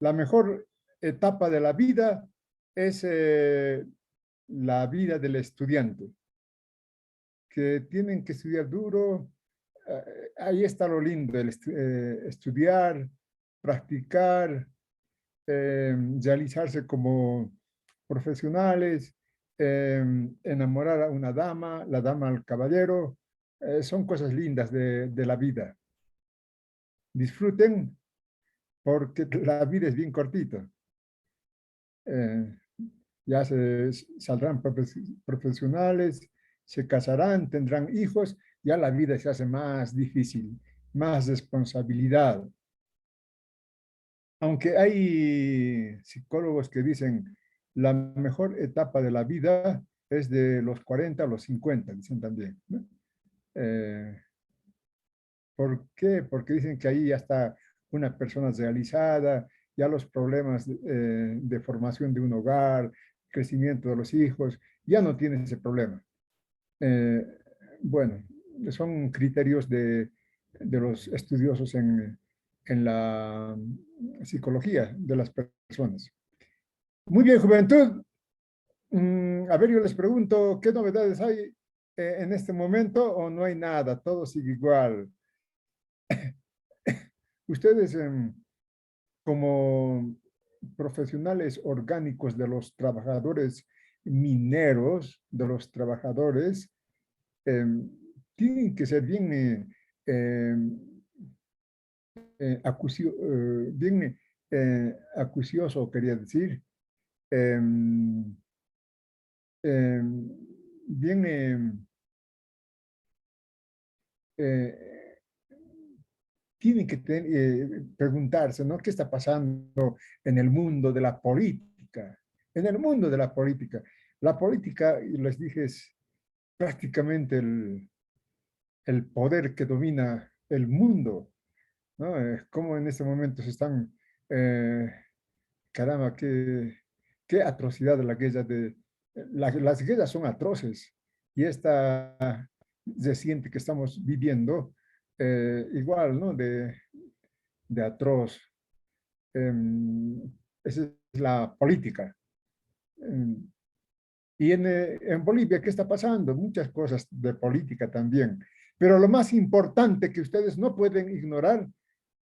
la mejor etapa de la vida es la vida del estudiante, que tienen que estudiar duro. Ahí está lo lindo, estudiar, practicar, realizarse como profesionales, enamorar a una dama, la dama al caballero. Son cosas lindas de la vida. Disfruten porque la vida es bien cortita. Eh, ya saldrán profesionales, se casarán, tendrán hijos, ya la vida se hace más difícil, más responsabilidad. Aunque hay psicólogos que dicen la mejor etapa de la vida es de los 40 a los 50, dicen también, ¿no? Eh, ¿Por qué? Porque dicen que ahí ya está una persona realizada, ya los problemas de formación de un hogar, crecimiento de los hijos, ya no tienen ese problema. Eh, bueno, son criterios de los estudiosos en la psicología de las personas. Muy bien, juventud. A ver, yo les pregunto, ¿qué novedades hay en este momento o no hay nada? Todo sigue igual. Ustedes, como profesionales orgánicos de los trabajadores mineros, de los trabajadores, eh, tienen que ser bien, bien acucioso, quería decir, eh, eh, bien eh, tienen que preguntarse, ¿no? ¿Qué está pasando en el mundo de la política? En el mundo de la política. La política, y les dije, es prácticamente el poder que domina el mundo, ¿no? Como en este momento se están, eh, caramba, qué atrocidad de la guerra las guerras son atroces y esta reciente que estamos viviendo, igual, ¿no? De atroz. Esa es la política. Y en Bolivia, ¿qué está pasando? Muchas cosas de política también. Pero lo más importante que ustedes no pueden ignorar,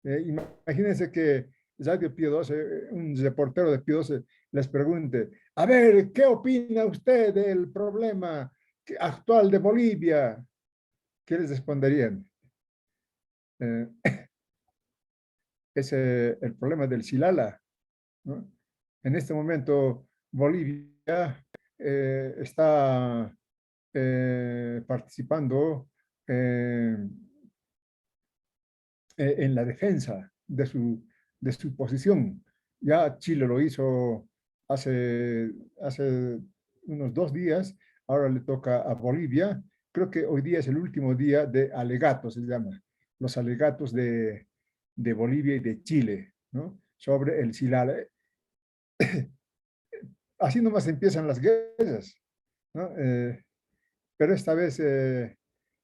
imagínense que Radio Pío 12, un reportero de Pío 12 les pregunte, a ver, ¿qué opina usted del problema actual de Bolivia? ¿Qué les responderían? Eh, es el problema del Silala, ¿no? En este momento, Bolivia está participando eh, en la defensa de su posición. Ya Chile lo hizo hace unos 2 días, ahora le toca a Bolivia. Creo que hoy día es el último día de alegatos, se llama, los alegatos de Bolivia y de Chile, ¿no? Sobre el Silala. Así nomás empiezan las guerras, ¿no? Pero esta vez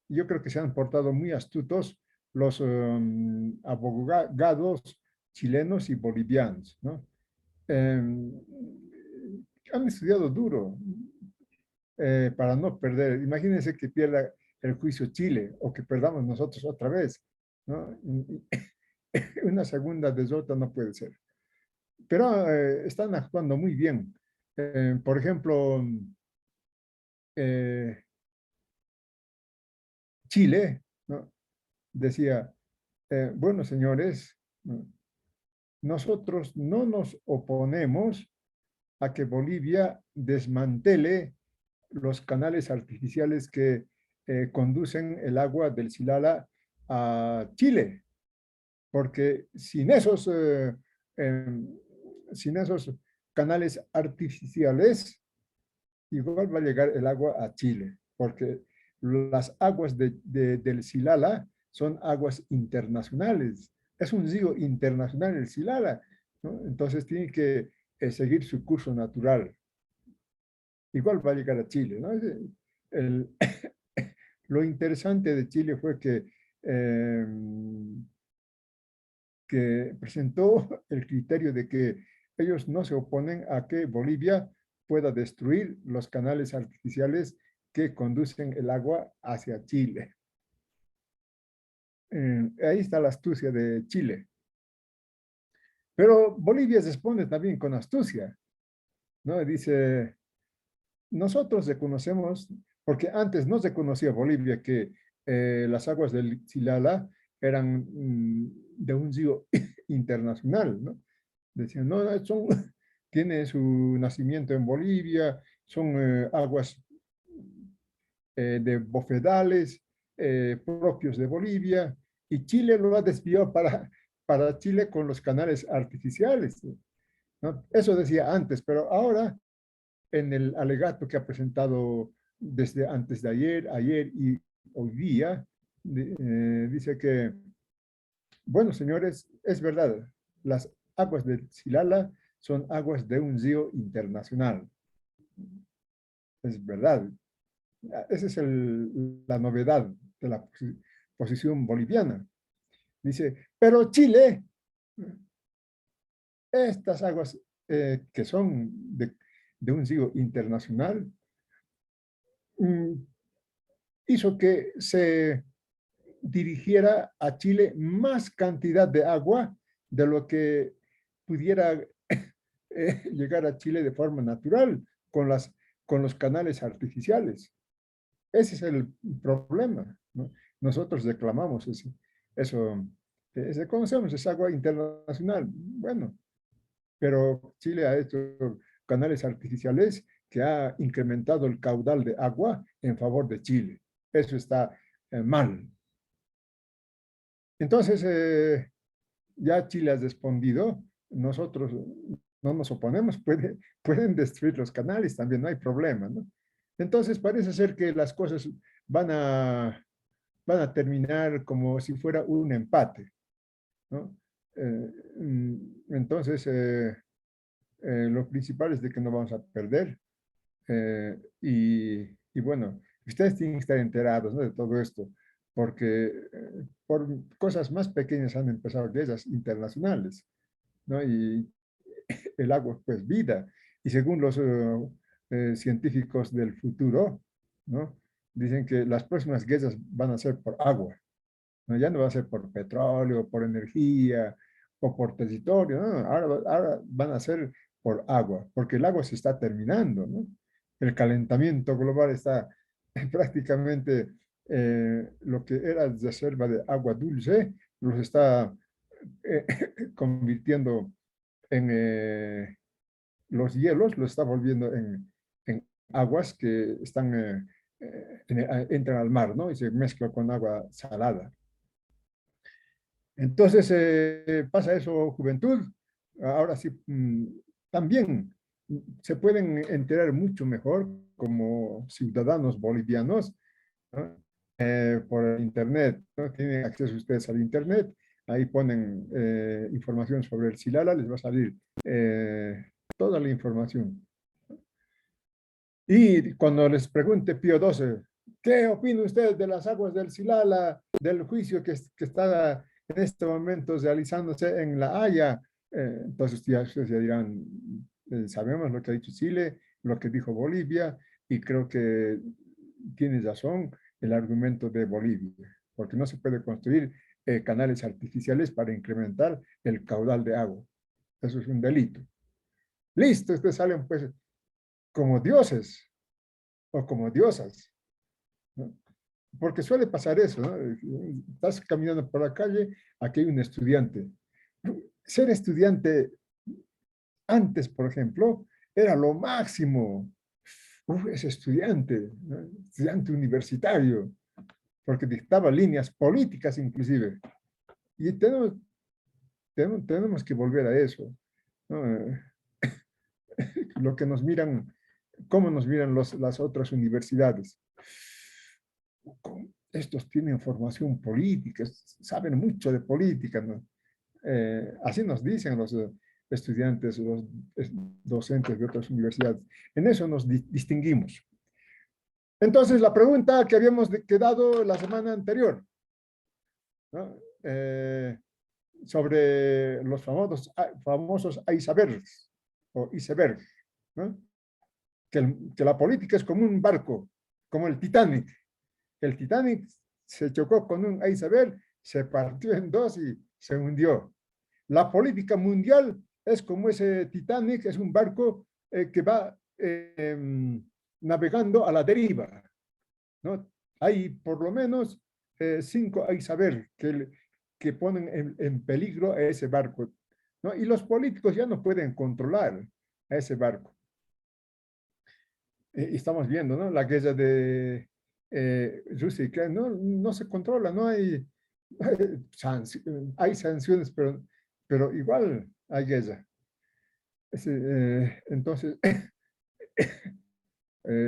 yo creo que se han portado muy astutos los abogados chilenos y bolivianos, ¿no? Eh, Han estudiado duro para no perder. Imagínense que pierda el juicio Chile o que perdamos nosotros otra vez, ¿no? Una segunda derrota no puede ser. Pero están actuando muy bien. Por ejemplo, eh, Chile, ¿no? Decía, bueno, señores, ¿no? Nosotros no nos oponemos a que Bolivia desmantele los canales artificiales que conducen el agua del Silala a Chile, porque sin esos canales artificiales, igual va a llegar el agua a Chile, porque las aguas del Silala son aguas internacionales. Es un río internacional el Silala, ¿no? Entonces tiene que seguir su curso natural. Igual va a llegar a Chile, ¿no? El, lo interesante de Chile fue que que presentó el criterio de que ellos no se oponen a que Bolivia pueda destruir los canales artificiales que conducen el agua hacia Chile. Ahí está la astucia de Chile. Pero Bolivia responde también con astucia, ¿no? Dice, nosotros reconocemos, porque antes no se conocía Bolivia que las aguas del Silala eran de un río internacional, ¿no? Decían, no, tiene su nacimiento en Bolivia, son aguas de bofedales propios de Bolivia, y Chile lo ha desviado para Chile con los canales artificiales, ¿no? Eso decía antes, pero ahora en el alegato que ha presentado desde antes de ayer y hoy día, dice que, bueno, señores, es verdad, las aguas del Silala son aguas de un río internacional. Es verdad. Esa es la novedad de la posición boliviana. Dice, pero Chile, estas aguas que son de un río internacional, hizo que se dirigiera a Chile más cantidad de agua de lo que pudiera llegar a Chile de forma natural con los canales artificiales. Ese es el problema, ¿no? Nosotros reclamamos eso, conocemos, es agua internacional. Bueno, pero Chile ha hecho canales artificiales que ha incrementado el caudal de agua en favor de Chile. Eso está mal. Entonces, ya Chile ha respondido, nosotros no nos oponemos, pueden destruir los canales también, no hay problema, ¿no? Entonces, parece ser que las cosas van a terminar como si fuera un empate, ¿no? Entonces, lo principal es de que no vamos a perder. Y bueno, ustedes tienen que estar enterados, ¿no?, de todo esto, porque por cosas más pequeñas han empezado guerras internacionales, ¿no? Y el agua, pues, vida. Y según los científicos del futuro, ¿no?, dicen que las próximas guerras van a ser por agua, ¿no? Ya no va a ser por petróleo, por energía o por territorio, ¿no? Ahora van a ser por agua, porque el agua se está terminando, ¿no? El calentamiento global está prácticamente lo que era reserva de agua dulce, los está eh, convirtiendo en los hielos, los está volviendo en aguas que están, entran al mar, ¿no? Y se mezcla con agua salada. Entonces, pasa eso, juventud. Ahora sí, también se pueden enterar mucho mejor como ciudadanos bolivianos, ¿no? Por el Internet, ¿no? Tienen acceso ustedes al Internet, ahí ponen información sobre el Silala, les va a salir toda la información. Y cuando les pregunte Pío XII, ¿qué opina usted de las aguas del Silala, del juicio que está en este momento realizándose en La Haya? Entonces ustedes ya dirán, sabemos lo que ha dicho Chile, lo que dijo Bolivia, y creo que tiene razón el argumento de Bolivia, porque no se puede construir canales artificiales para incrementar el caudal de agua. Eso es un delito. Listo, ustedes salen pues como dioses o como diosas, ¿no? Porque suele pasar eso, ¿no? Estás caminando por la calle, aquí hay un estudiante. Ser estudiante antes, por ejemplo, era lo máximo. Es estudiante, ¿no? Estudiante universitario, porque dictaba líneas políticas inclusive. Y tenemos que volver a eso, ¿no? Lo que nos miran, cómo nos miran las otras universidades. Estos tienen formación política, saben mucho de política, ¿no? Así nos dicen los estudiantes, los docentes de otras universidades. En eso nos distinguimos. Entonces, la pregunta que habíamos quedado la semana anterior, ¿no? sobre los famosos icebergs o iceberg, ¿no? Que la política es como un barco, como el Titanic. El Titanic se chocó con un iceberg, se partió en dos y se hundió. La política mundial es como ese Titanic, es un barco que va navegando a la deriva, ¿no? Hay por lo menos 5 icebergs que ponen en peligro a ese barco, ¿no? Y los políticos ya no pueden controlar a ese barco. Estamos viendo, ¿no? La guerra de Rusia y Ucrania no se controla, no hay, hay sanciones, pero igual hay guerra. Entonces,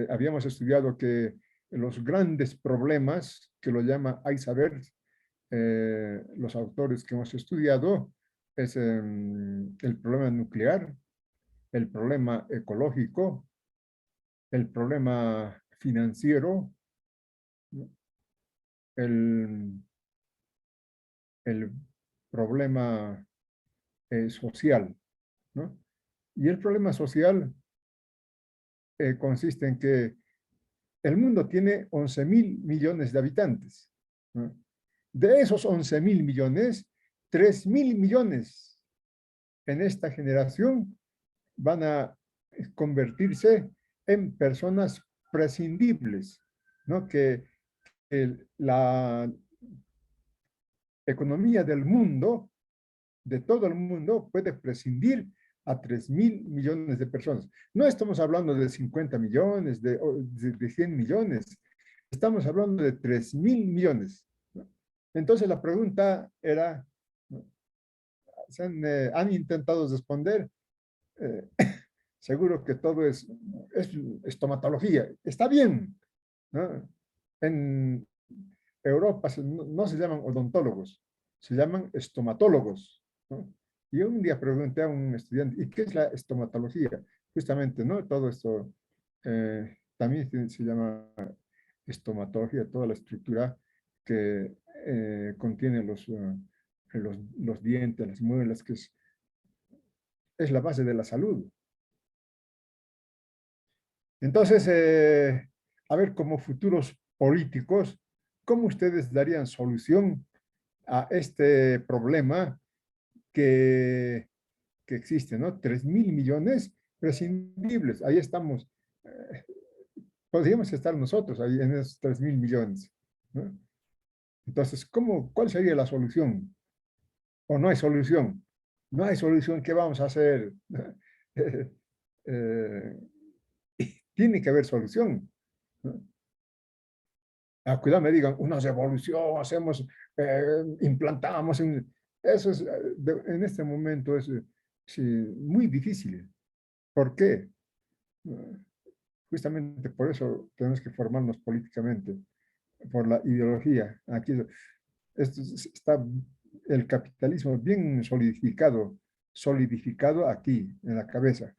habíamos estudiado que los grandes problemas, que lo llama iceberg, los autores que hemos estudiado, es el problema nuclear, el problema ecológico, el problema financiero, el, el problema social, ¿no? Y el problema social consiste en que el mundo tiene 11.000 millones de habitantes, ¿no? De esos 11.000 millones, 3.000 millones en esta generación van a convertirse en personas prescindibles, ¿no? Que la economía del mundo, de todo el mundo, puede prescindir a 3.000 millones de personas. No estamos hablando de 50 millones, de 100 millones, estamos hablando de 3.000 millones, ¿no? Entonces la pregunta era, ¿no? Han intentado responder, eh, seguro que todo es estomatología, está bien, ¿no? En Europa no se llaman odontólogos, se llaman estomatólogos, ¿no? Y yo un día pregunté a un estudiante, ¿y qué es la estomatología? Justamente, ¿no? Todo esto también se llama estomatología, toda la estructura que contiene los dientes, las muelas, que es la base de la salud. Entonces, a ver, como futuros políticos, ¿cómo ustedes darían solución a este problema que, que existe, ¿no? 3.000 millones prescindibles. Ahí estamos. Podríamos estar nosotros ahí en esos 3.000 millones, ¿no? Entonces, ¿cuál sería la solución? ¿O no hay solución? No hay solución. ¿Qué vamos a hacer? eh, Tiene que haber solución, ¿no? Cuidado, me digan, una revolución, hacemos, implantamos, eso es, en este momento es sí, muy difícil. ¿Por qué? Justamente por eso tenemos que formarnos políticamente, por la ideología. Aquí está el capitalismo bien solidificado aquí, en la cabeza.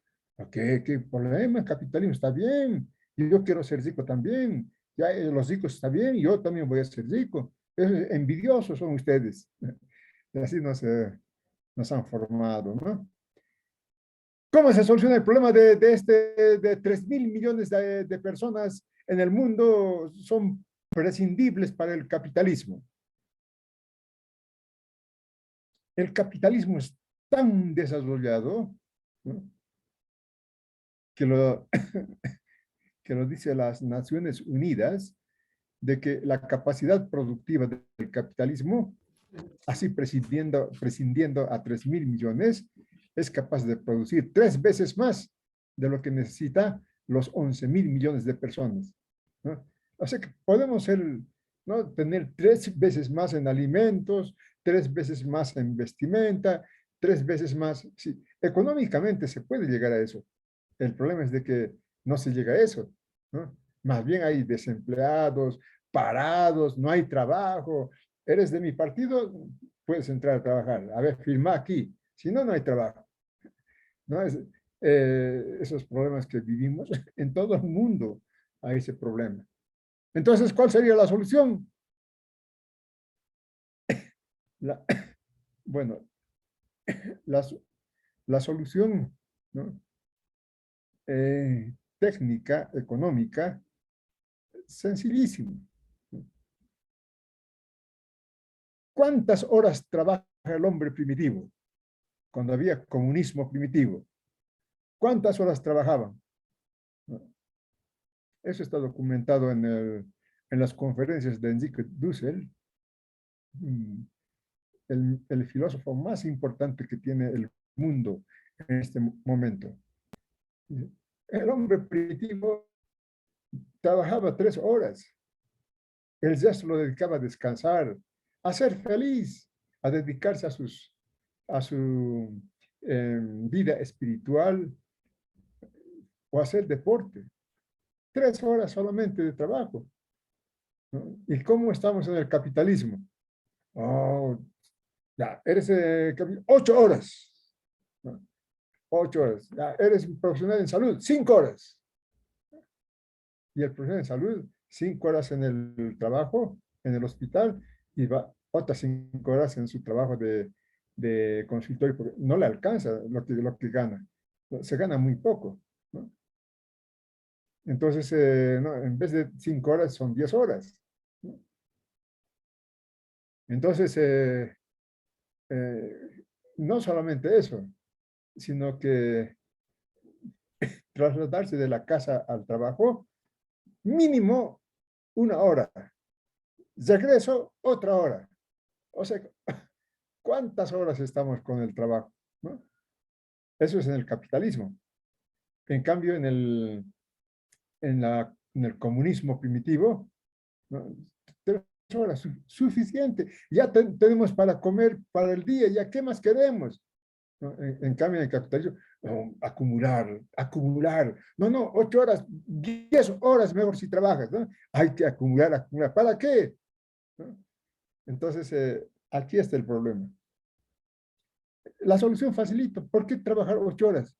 ¿Qué problema? El capitalismo está bien. Yo quiero ser rico también. Ya los ricos está bien, yo también voy a ser rico. Envidiosos son ustedes. Y así nos han formado, ¿no? ¿Cómo se soluciona el problema de 3.000 millones de personas en el mundo? Son prescindibles para el capitalismo. El capitalismo es tan desarrollado, ¿no? que lo, que lo dice las Naciones Unidas, de que la capacidad productiva del capitalismo, así prescindiendo a 3.000 millones, es capaz de producir 3 veces más de lo que necesita los 11.000 millones de personas, ¿no? O sea que podemos ¿no? tener 3 veces más en alimentos, 3 veces más en vestimenta, 3 veces más. Sí, económicamente se puede llegar a eso. El problema es de que no se llega a eso, ¿no? Más bien hay desempleados, parados, no hay trabajo. ¿Eres de mi partido? Puedes entrar a trabajar. A ver, firma aquí. Si no, no hay trabajo, ¿no? Esos problemas que vivimos en todo el mundo hay ese problema. Entonces, ¿cuál sería la solución? La, Bueno, la, la solución, ¿no? Técnica, económica, sencillísimo. ¿Cuántas horas trabaja el hombre primitivo cuando había comunismo primitivo? ¿Cuántas horas trabajaban? Eso está documentado en las conferencias de Enrique Dussel, el filósofo más importante que tiene el mundo en este momento. El hombre primitivo trabajaba 3 horas. El resto lo dedicaba a descansar, a ser feliz, a dedicarse a su vida espiritual o a hacer deporte. 3 horas solamente de trabajo, ¿no? ¿Y cómo estamos en el capitalismo? Oh, ya, eres 8 horas, ¿no? 8 horas. Ya, eres un profesional en salud, 5 horas. Y el profesional en salud, 5 horas en el trabajo, en el hospital, y va otras 5 horas en su trabajo de consultorio, porque no le alcanza lo que gana. Se gana muy poco, ¿no? Entonces, no, en vez de 5 horas, son 10 horas, ¿no? Entonces, no solamente eso, sino que trasladarse de la casa al trabajo, mínimo 1 hora. Regreso, otra hora. O sea, ¿cuántas horas estamos con el trabajo? ¿No? Eso es en el capitalismo. En cambio, en el comunismo primitivo, ¿no? 3 horas, suficiente. Ya tenemos para comer para el día, ya qué más queremos, ¿no? En cambio, en el capitalismo, no, acumular, acumular. No, no, 8 horas, 10 horas mejor si trabajas, ¿no? Hay que acumular, acumular. ¿Para qué? ¿No? Entonces, aquí está el problema. La solución facilita. ¿Por qué trabajar 8 horas?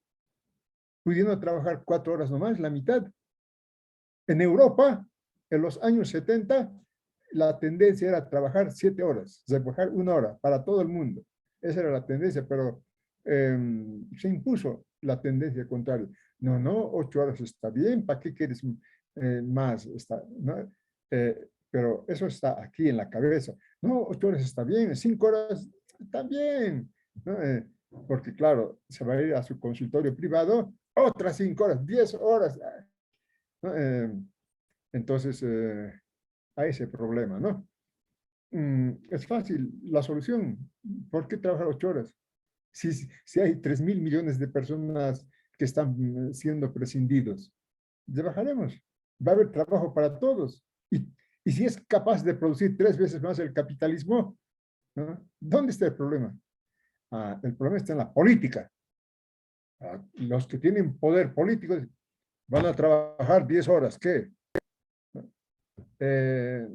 Pudiendo trabajar 4 horas nomás, la mitad. En Europa, en los años 70, la tendencia era trabajar 7 horas, trabajar 1 hora para todo el mundo. Esa era la tendencia, pero se impuso la tendencia contraria. No, no, 8 horas está bien, ¿para qué quieres más? Está, ¿no? Pero eso está aquí en la cabeza. No, 8 horas está bien, 5 horas también, ¿no? Porque claro, se va a ir a su consultorio privado, otras 5 horas, 10 horas, ¿no? Entonces, hay ese problema, ¿no? Es fácil la solución. ¿Por qué trabajar 8 horas? Si hay 3.000 millones de personas que están siendo prescindidos, trabajaremos. Va a haber trabajo para todos. Y si es capaz de producir 3 veces más el capitalismo, ¿no? ¿Dónde está el problema? El problema está en la política. Los que tienen poder político van a trabajar 10 horas. ¿Qué? Eh,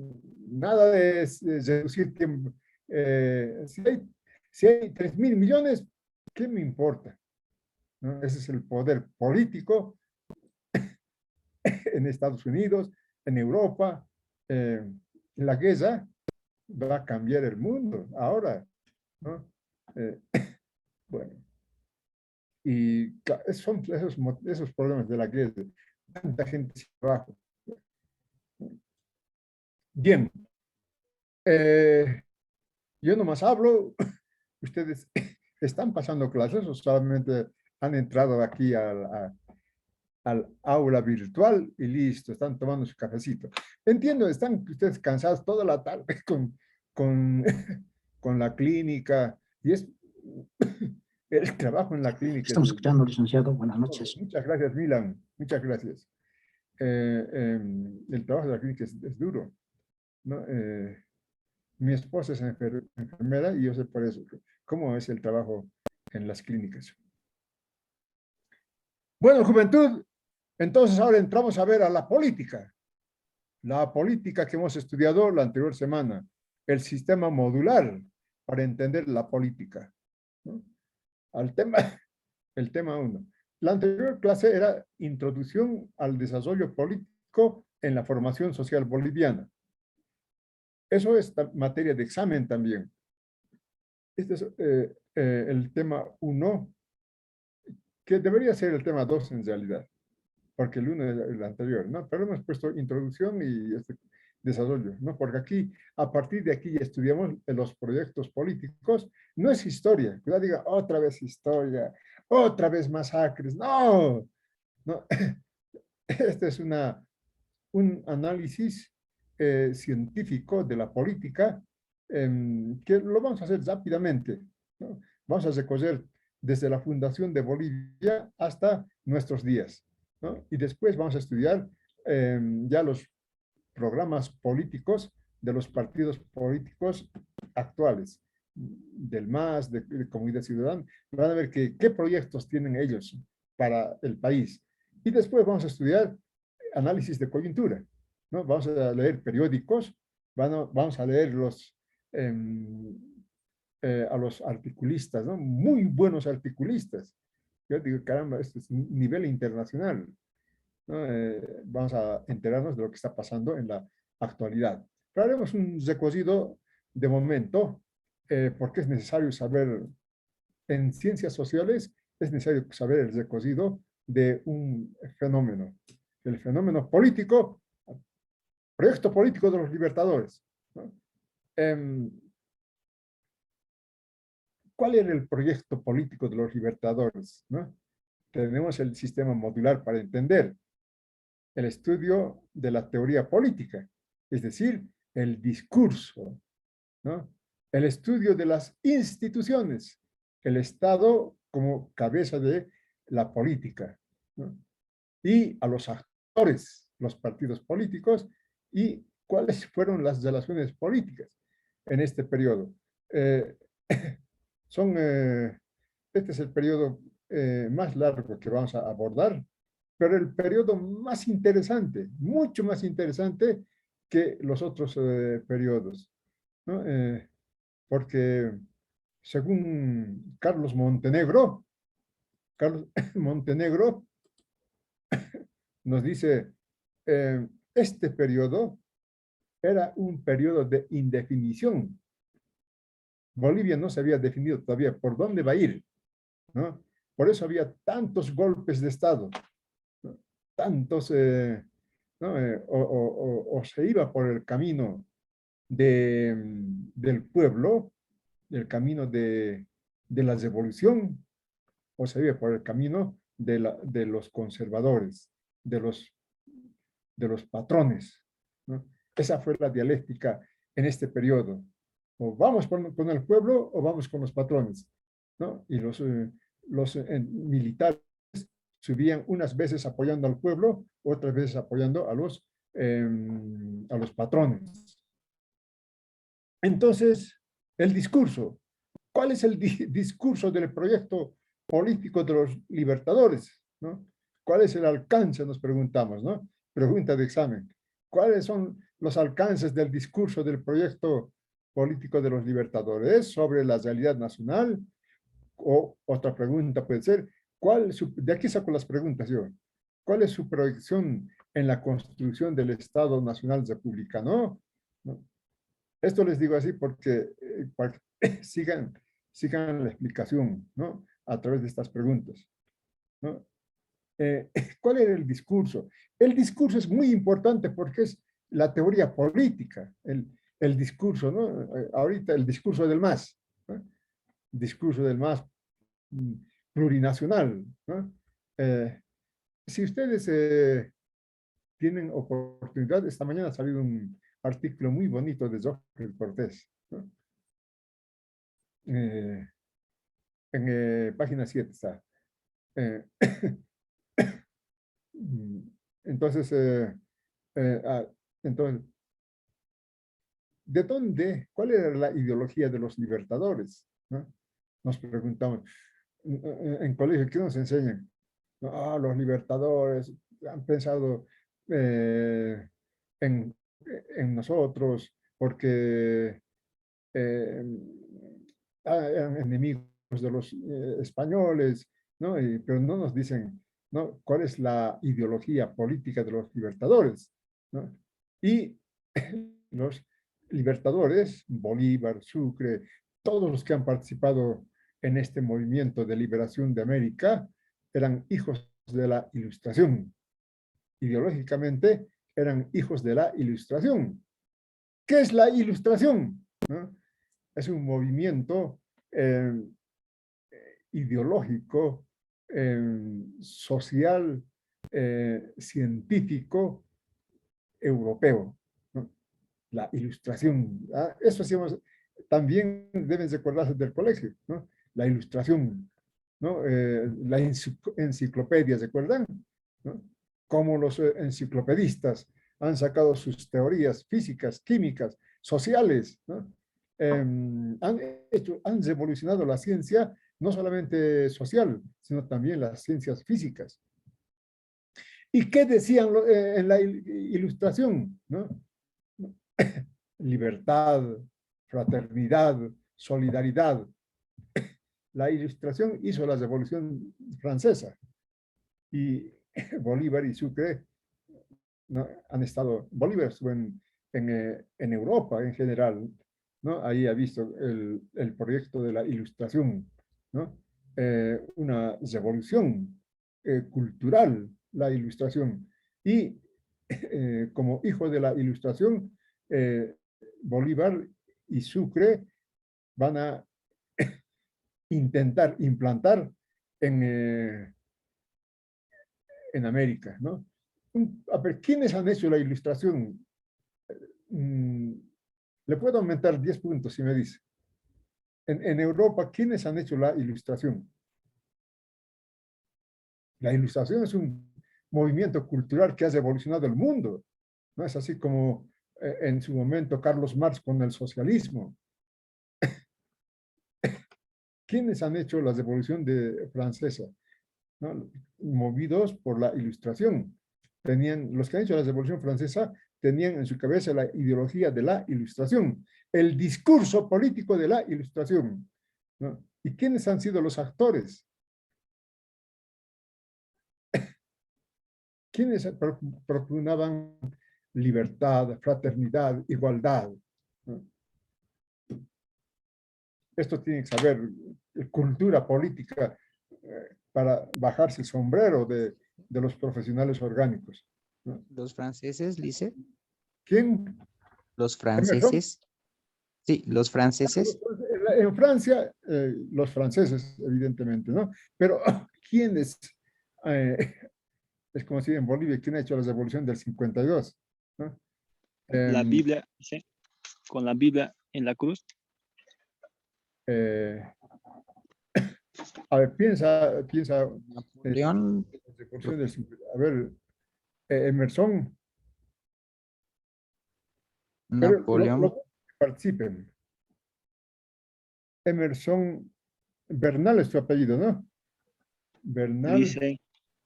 nada de reducir tiempo. Si hay 3.000 millones, ¿qué me importa? ¿No? Ese es el poder político en Estados Unidos, en Europa. La guerra va a cambiar el mundo ahora, ¿no? Eh, bueno, y son esos problemas de la guerra. Tanta gente sin trabajo. Bien, eh, yo nomás hablo, ustedes están pasando clases o solamente han entrado aquí al aula virtual y listo, están tomando su cafecito. Entiendo, están ustedes cansados toda la tarde con, con la clínica y es el trabajo en la clínica. Estamos escuchando, licenciado. Buenas noches. Muchas gracias, Milan. Muchas gracias. El trabajo de la clínica es duro, ¿no? Mi esposa es enfermera y yo sé por eso cómo es el trabajo en las clínicas. Bueno, juventud, entonces ahora entramos a ver a la política que hemos estudiado la anterior semana, el sistema modular para entender la política, ¿no? Al tema, el tema 1. La anterior clase era introducción al desarrollo político en la formación social boliviana. Eso es materia de examen también. Este es el tema 1, que debería ser el tema 2 en realidad, porque el 1 es el anterior, ¿no? Pero hemos puesto introducción y desarrollo, ¿no? Porque aquí, a partir de aquí, ya estudiamos los proyectos políticos. No es historia, que diga otra vez historia, otra vez masacres. No, no. Este es un análisis científico de la política, que lo vamos a hacer rápidamente, ¿no? Vamos a recorrer desde la fundación de Bolivia hasta nuestros días, ¿no? Y después vamos a estudiar ya los programas políticos de los partidos políticos actuales, del MAS, de Comunidad Ciudadana. Van a ver qué proyectos tienen ellos para el país. Y después vamos a estudiar análisis de coyuntura, ¿no? Vamos a leer periódicos, vamos a leer a los articulistas, ¿no? Muy buenos articulistas. Yo digo, caramba, esto es un nivel internacional, ¿no? Vamos a enterarnos de lo que está pasando en la actualidad. Pero haremos un recorrido de momento, porque es necesario saber, en ciencias sociales, es necesario saber el recorrido de un fenómeno. El fenómeno político, proyecto político de los libertadores, ¿no? ¿Cuál era el proyecto político de los libertadores, ¿no? Tenemos el sistema modular para entender el estudio de la teoría política, es decir, el discurso, ¿no? El estudio de las instituciones, el Estado como cabeza de la política, ¿no? Y a los actores, los partidos políticos, y cuáles fueron las relaciones políticas en este periodo. Eh, son, este es el periodo más largo que vamos a abordar, pero el periodo más interesante, mucho más interesante que los otros periodos, ¿no? Porque según Carlos Montenegro nos dice, este periodo era un periodo de indefinición. Bolivia no se había definido todavía por dónde va a ir, ¿no? Por eso había tantos golpes de Estado, ¿no? Tantos, ¿no? O se iba por el camino del pueblo, el camino de la revolución, o se iba por el camino de los conservadores, de los patrones, ¿no? Esa fue la dialéctica en este periodo. O vamos con el pueblo o vamos con los patrones, ¿no? Y los militares subían unas veces apoyando al pueblo, otras veces apoyando a los patrones. Entonces, el discurso. ¿Cuál es el discurso del proyecto político de los libertadores, ¿no? ¿Cuál es el alcance? Nos preguntamos, ¿no? Pregunta de examen. ¿Cuáles son los alcances del discurso del proyecto político de los libertadores sobre la realidad nacional? O otra pregunta puede ser, de aquí saco las preguntas yo. ¿Cuál es su proyección en la construcción del Estado Nacional Republicano? ¿No? Esto les digo así para que sigan la explicación, ¿no? A través de estas preguntas, ¿no? ¿Cuál era el discurso? El discurso es muy importante porque es la teoría política, el discurso, ¿no? Ahorita el discurso del MAS, ¿no? Discurso del MAS plurinacional, ¿no? Si ustedes tienen oportunidad, esta mañana ha salido un artículo muy bonito de Jorge Cortés, ¿no? En página 7 está. Eh, entonces, entonces, ¿de dónde? ¿Cuál era la ideología de los libertadores? ¿No? Nos preguntamos. En colegio, ¿qué nos enseñan? Ah, los libertadores han pensado eh, en, en nosotros porque eran enemigos de los españoles, ¿no? Pero no nos dicen, ¿no? ¿Cuál es la ideología política de los libertadores, ¿no? Y los libertadores, Bolívar, Sucre, todos los que han participado en este movimiento de liberación de América eran hijos de la Ilustración. Ideológicamente eran hijos de la Ilustración. ¿Qué es la Ilustración? ¿No? Es un movimiento ideológico, social, científico, europeo, ¿no? La Ilustración. Eso hacíamos, también deben recordarse del colegio, ¿no? La Ilustración, ¿no? La enciclopedia, ¿se acuerdan? ¿No? Cómo los enciclopedistas han sacado sus teorías físicas, químicas, sociales, ¿no? Han revolucionado la ciencia, no solamente social, sino también las ciencias físicas. ¿Y qué decían en la Ilustración? ¿No? Libertad, fraternidad, solidaridad. La Ilustración hizo la Revolución Francesa y Bolívar y Sucre, ¿no? Han estado, Bolívar estuvo en Europa en general, ¿no? Ahí ha visto el proyecto de la Ilustración, ¿no? Una revolución cultural, la Ilustración. Y como hijo de la Ilustración, Bolívar y Sucre van a intentar implantar en América, ¿no? A ver, ¿quiénes han hecho la Ilustración? Le puedo aumentar 10 puntos si me dice. En Europa, ¿quiénes han hecho la Ilustración? La Ilustración es un movimiento cultural que ha revolucionado el mundo. No es así como en su momento Carlos Marx con el socialismo. ¿Quiénes han hecho la revolución francesa? ¿No? Movidos por la Ilustración. Los que han hecho la Revolución Francesa tenían en su cabeza la ideología de la Ilustración, el discurso político de la Ilustración, ¿no? ¿Y quiénes han sido los actores? ¿Quiénes propugnaban libertad, fraternidad, igualdad? ¿No? Esto tiene que saber cultura política para bajarse el sombrero de los profesionales orgánicos, ¿no? Los franceses, Lice. ¿Quién? Los Emerson. franceses. Sí, los franceses. En Francia, los franceses, evidentemente, ¿no? Pero, ¿quiénes? Es como si en Bolivia, ¿quién ha hecho la revolución del 52? ¿No? La Biblia, ¿sí? Con la Biblia en la cruz. A ver, piensa. Napoleón. A ver, Emerson. Pero Napoleón. lo participen. Emerson Bernal es su apellido, ¿no? Bernal Dice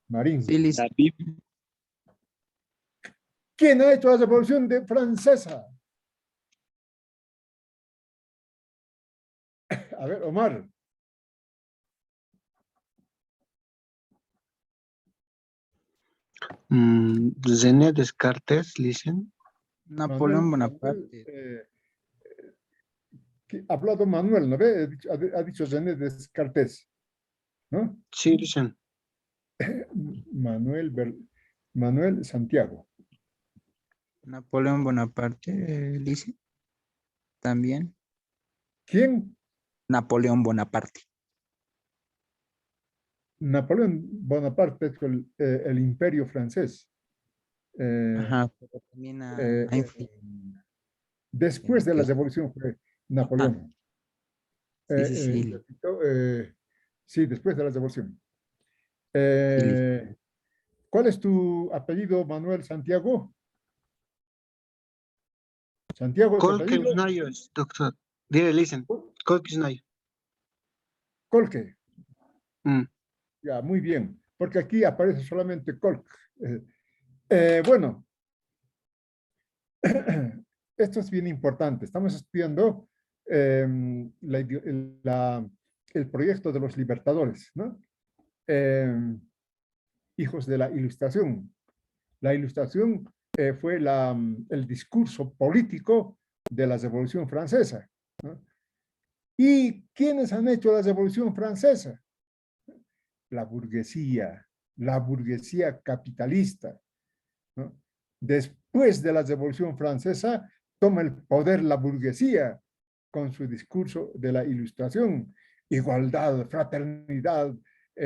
Marín. Sí, Lice. la Biblia. ¿Quién ha hecho la revolución francesa? A ver, Omar. René Descartes, listen. Napoleón Manuel, Bonaparte. ha hablado Manuel, ¿no ve? Ha dicho René Descartes, ¿no? Sí, listen. Manuel Santiago. Napoleón Bonaparte, Lice. También. ¿Quién? Napoleón Bonaparte. Napoleón Bonaparte es el imperio francés. Ajá, pero también ha influido en Después lo de que la es. revolución fue Ajá. Napoleón. Sí, sí, sí. Sí, después de la revolución. Sí, Lice. ¿Cuál es tu apellido, Manuel Santiago? Santiago es tu Kolke apellido. uznayo, doctor. Dear, listen. Kolke uznayo. Colque. Mm. Ya, muy bien. Porque aquí aparece solamente Colque. Bueno, esto es bien importante. Estamos estudiando el proyecto de los libertadores, ¿no? Hijos de la Ilustración. La Ilustración fue el discurso político de la Revolución Francesa, ¿no? ¿Y quiénes han hecho la Revolución Francesa? La burguesía capitalista, ¿no? Después de la Revolución Francesa, toma el poder la burguesía con su discurso de la Ilustración, igualdad, fraternidad,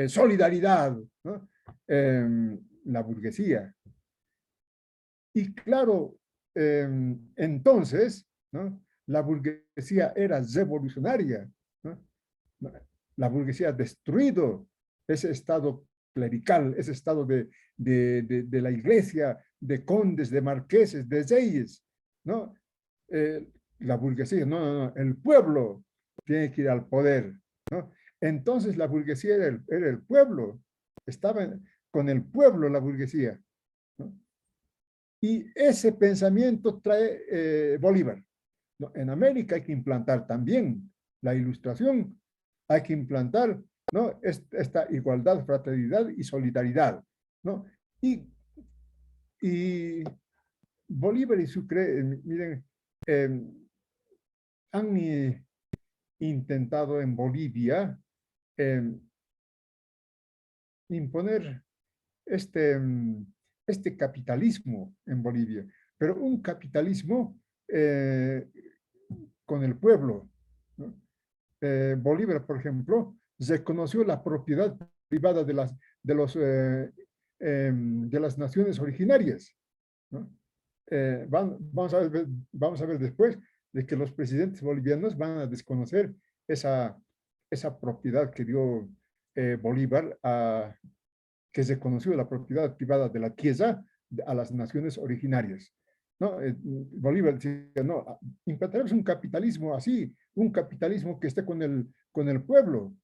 solidaridad, ¿no? La burguesía. Y claro, entonces, ¿no? La burguesía era revolucionaria, ¿no? La burguesía ha destruido ese estado clerical, ese estado de la iglesia, de condes, de marqueses, de reyes, ¿no? La burguesía, no, el pueblo tiene que ir al poder, ¿no? Entonces la burguesía era el pueblo, estaba con el pueblo la burguesía, ¿no? Y ese pensamiento trae Bolívar, ¿no? En América hay que implantar también la Ilustración, hay que implantar, ¿no? Esta igualdad, fraternidad y solidaridad, ¿no? Y Bolívar y Sucre, miren, han intentado en Bolivia imponer este capitalismo en Bolivia, pero un capitalismo con el pueblo, ¿no? Bolívar, por ejemplo, reconoció la propiedad privada de las naciones originarias, ¿no? Vamos a ver después de que los presidentes bolivianos van a desconocer esa propiedad que dio Bolívar, que reconoció la propiedad privada de la tierra a las naciones originarias, ¿no? Bolívar decía, no, implantaremos un capitalismo así, un capitalismo que esté con el pueblo,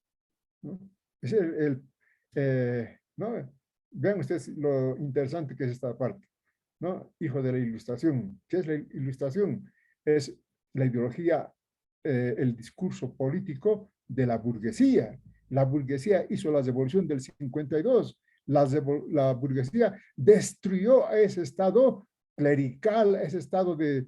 ¿no? Es ¿no? Vean ustedes lo interesante que es esta parte, ¿no? Hijo de la Ilustración. ¿Qué es la Ilustración? Es la ideología, el discurso político de la burguesía. La burguesía hizo la revolución del 52. La burguesía destruyó a ese estado clerical, a ese estado de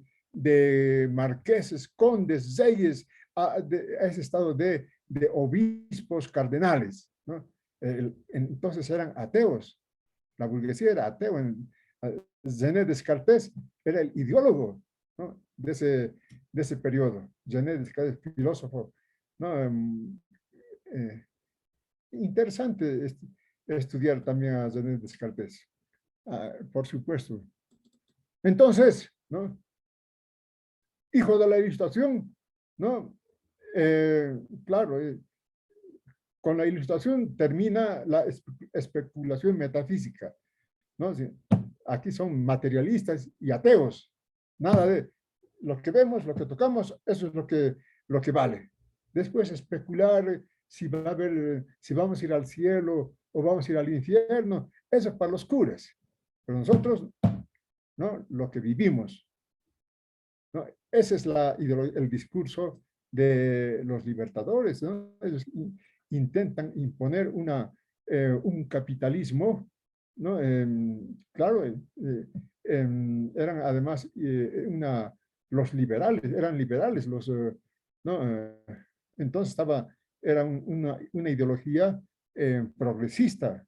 marqueses, condes, reyes, a ese estado de obispos, cardenales, ¿no? Entonces eran ateos. La burguesía era ateo. René Descartes era el ideólogo, ¿no? de ese periodo. René Descartes, filósofo, ¿no? Interesante estudiar también a René Descartes, por supuesto. Entonces, ¿no? Hijo de la Ilustración, ¿no? Claro, con la Ilustración termina la especulación metafísica, ¿no? Aquí son materialistas y ateos. Nada de lo que vemos, lo que tocamos, eso es lo que vale. Después especular si va a haber, si vamos a ir al cielo o vamos a ir al infierno, eso es para los curas. Pero nosotros, ¿no? Lo que vivimos, ¿no? Ese es el discurso de los libertadores, ¿no? Ellos intentan imponer un capitalismo, ¿no? Claro, eran además los liberales, eran liberales, ¿no? Entonces era una ideología progresista,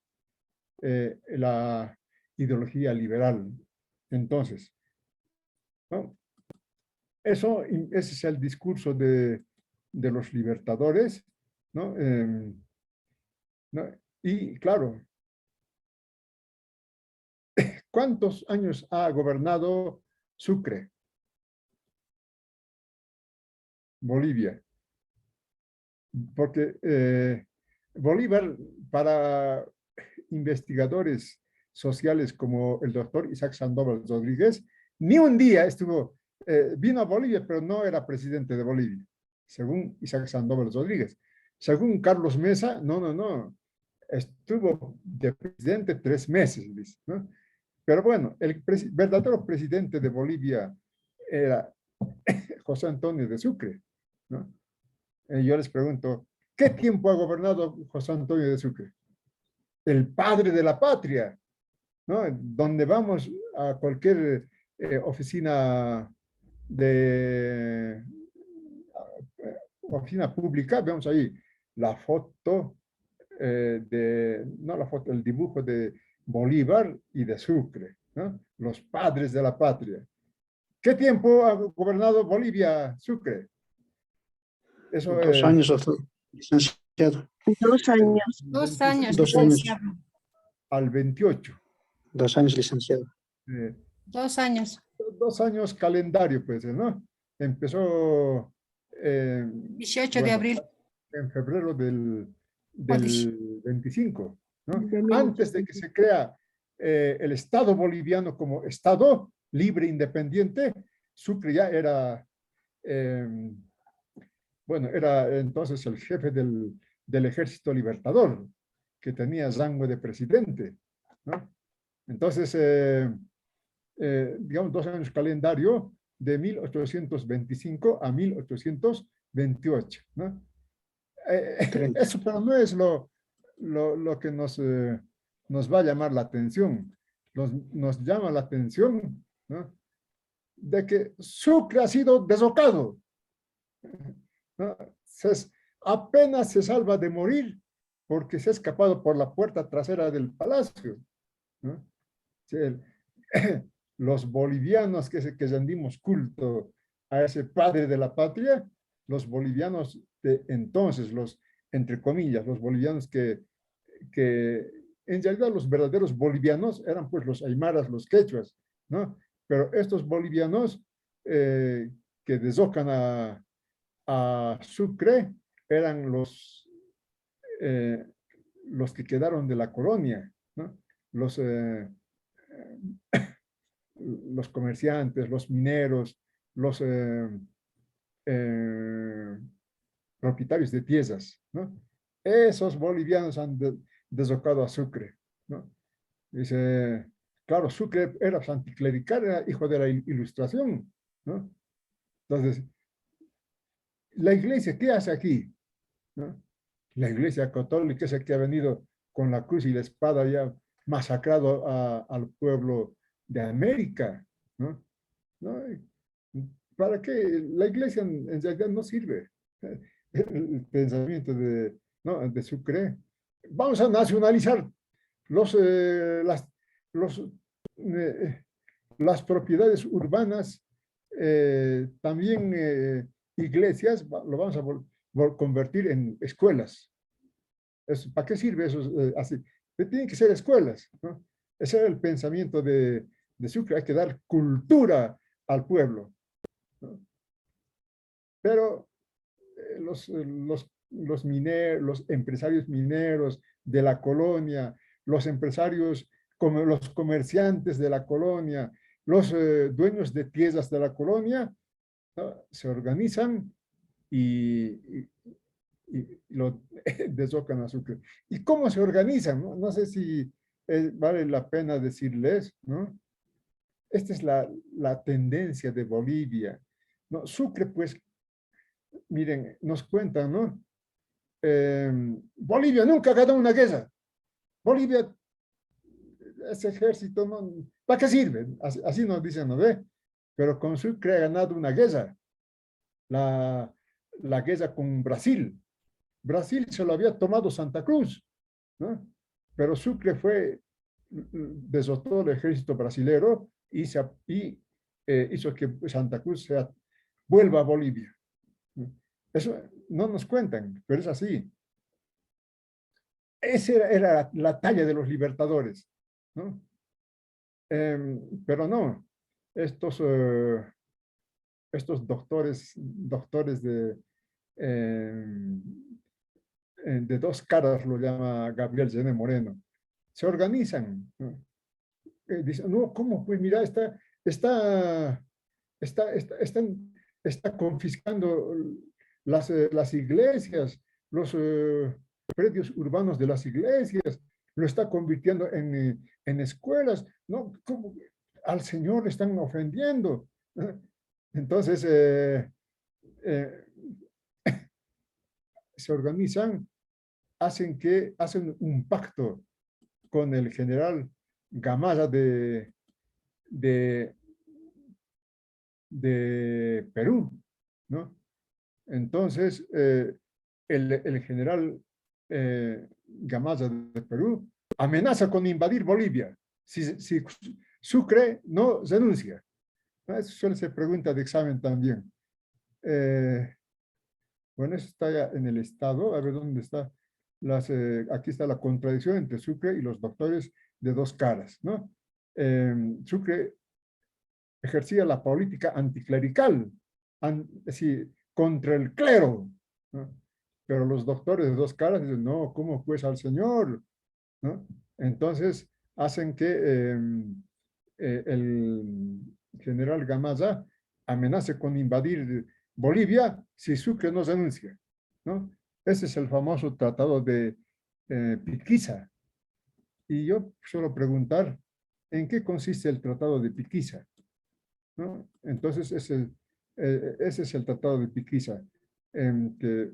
la ideología liberal. Entonces, ¿no? Ese es el discurso de los libertadores, ¿no? ¿No? Y claro, ¿cuántos años ha gobernado Sucre, Bolivia? Porque Bolívar, para investigadores sociales como el doctor Isaac Sandoval Rodríguez, ni un día vino a Bolivia, pero no era presidente de Bolivia, según Isaac Sandoval Rodríguez. Según Carlos Mesa, no, estuvo de presidente 3 meses, dice, ¿no? Pero bueno, el verdadero presidente de Bolivia era José Antonio de Sucre, ¿no? Yo les pregunto, ¿qué tiempo ha gobernado José Antonio de Sucre? El padre de la patria, ¿no? Donde vamos a cualquier oficina de oficina pública, vemos ahí la foto no la foto, el dibujo de Bolívar y de Sucre, ¿no? Los padres de la patria. ¿Qué tiempo ha gobernado Bolivia, Sucre? Eso 2 años, doctor, licenciado. 2 años. 2 años, 2 años. licenciado. al 28. 2 años, licenciado. 2 años. 2 años calendario, pues, ¿no? Empezó 18 de bueno, abril. en febrero del 25, ¿no? De Antes de que se crea el Estado boliviano como Estado libre, independiente, Sucre ya era, bueno, era entonces el jefe del Ejército Libertador, que tenía rango de presidente, ¿no? Entonces, digamos, 2 años calendario de 1825 a 1828, ¿no? Eso, pero no es lo que nos va a llamar la atención. Nos llama la atención, ¿no? De que Sucre ha sido deslocado, ¿no? Apenas se salva de morir porque se ha escapado por la puerta trasera del palacio, ¿no? Los bolivianos que rendimos culto a ese padre de la patria, los bolivianos de entonces, entre comillas, los bolivianos que en realidad los verdaderos bolivianos eran pues los aymaras, los quechuas, ¿no? Pero estos bolivianos que deslocan a Sucre eran los que quedaron de la colonia, ¿no? Los comerciantes, los mineros, los propietarios de tierras, ¿no? Esos bolivianos han deslocado a Sucre, ¿no? Dice, claro, Sucre era anticlerical, era hijo de la Ilustración, ¿no? Entonces, la iglesia, ¿qué hace aquí? ¿No? La iglesia católica es la que ha venido con la cruz y la espada ya masacrado al pueblo de América, ¿no? ¿No? ¿Para qué? La iglesia en realidad no sirve. El pensamiento ¿no? de Sucre. Vamos a nacionalizar las propiedades urbanas, también iglesias, lo vamos a convertir en escuelas. ¿Para qué sirve eso así? Tienen que ser escuelas, ¿no? Ese era el pensamiento de Sucre, hay que dar cultura al pueblo, ¿no? Pero los empresarios mineros de la colonia, los empresarios, como los comerciantes de la colonia, los dueños de tierras de la colonia, ¿no? Se organizan y lo deslocan a Sucre. ¿Y cómo se organizan? No sé si vale la pena decirles, ¿no? Esta es la tendencia de Bolivia, ¿no? Sucre, pues, miren, nos cuentan, ¿no? Bolivia nunca ganó una guerra. Bolivia, ese ejército, ¿no? ¿Para qué sirve? Así nos dicen, ¿no ve? Pero con Sucre ha ganado una guerra. La guerra con Brasil. Brasil se lo había tomado Santa Cruz, ¿no? Pero Sucre desotó el ejército brasilero y hizo que Santa Cruz vuelva a Bolivia. Eso no nos cuentan, pero es así. Esa era la talla de los libertadores, ¿no? Pero no, estos doctores de 2 caras, lo llama Gabriel Gené Moreno, se organizan, ¿no? Dicen, no, ¿cómo? Pues mira, está confiscando las iglesias, los predios urbanos de las iglesias, lo está convirtiendo en escuelas, ¿no? ¿Cómo? Al Señor le están ofendiendo. Entonces, se organizan, hacen un pacto con el general Gamarra de Perú, ¿no? Entonces, el general Gamarra de Perú amenaza con invadir Bolivia si Sucre no renuncia. Eso suele ser pregunta de examen también. Bueno, eso está ya en el Estado. A ver dónde está. Aquí está la contradicción entre Sucre y los doctores de dos caras, ¿no? Sucre ejercía la política anticlerical, es decir, contra el clero, ¿no? Pero los doctores de dos caras dicen, no, ¿cómo pues al Señor? ¿No? Entonces hacen que el general Gamarra amenace con invadir Bolivia si Sucre no renuncia, ¿no? Ese es el famoso tratado de Pitquiza. Y yo suelo preguntar, ¿en qué consiste el tratado de Pitquiza? ¿No? Entonces, ese es el tratado de Pitquiza, que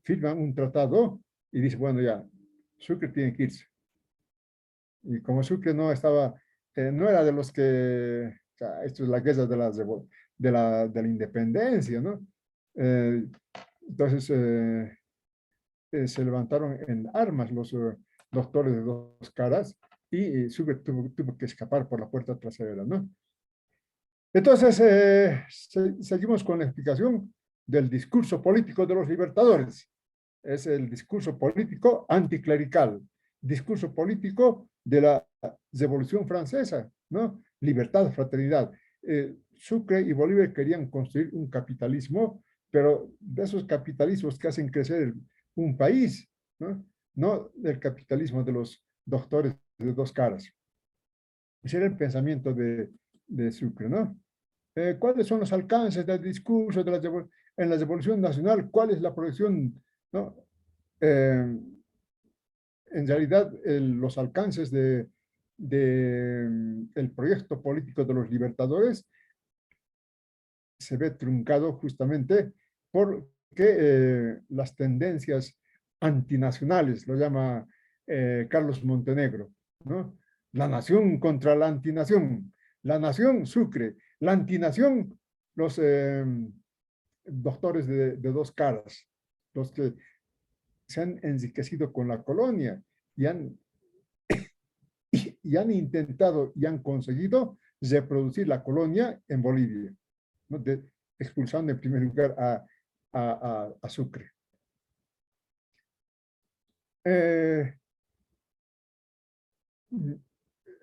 firman un tratado y dice, bueno, ya, Sucre tiene que irse. Y como Sucre no estaba, no era de los que, o sea, esto es la guerra de la independencia, ¿no? Entonces, se levantaron en armas los doctores de dos caras y Sucre tuvo que escapar por la puerta trasera, ¿no? Entonces, seguimos con la explicación del discurso político de los libertadores. Es el discurso político anticlerical, discurso político de la Revolución Francesa, ¿no? Libertad, fraternidad. Sucre y Bolívar querían construir un capitalismo, pero de esos capitalismos que hacen crecer un país, ¿no? No del capitalismo de los doctores de dos caras. Ese era el pensamiento de Sucre, ¿no? ¿Cuáles son los alcances del discurso en la Revolución Nacional? ¿Cuál es la proyección, ¿no? En realidad, los alcances el proyecto político de los libertadores se ve truncado justamente porque las tendencias antinacionales, lo llama Carlos Montenegro, ¿no? La nación contra la antinación, la nación Sucre, la antinación los doctores de dos caras, los que se han enriquecido con la colonia y han intentado y han conseguido reproducir la colonia en Bolivia, ¿no? Expulsando en primer lugar a Sucre. Eso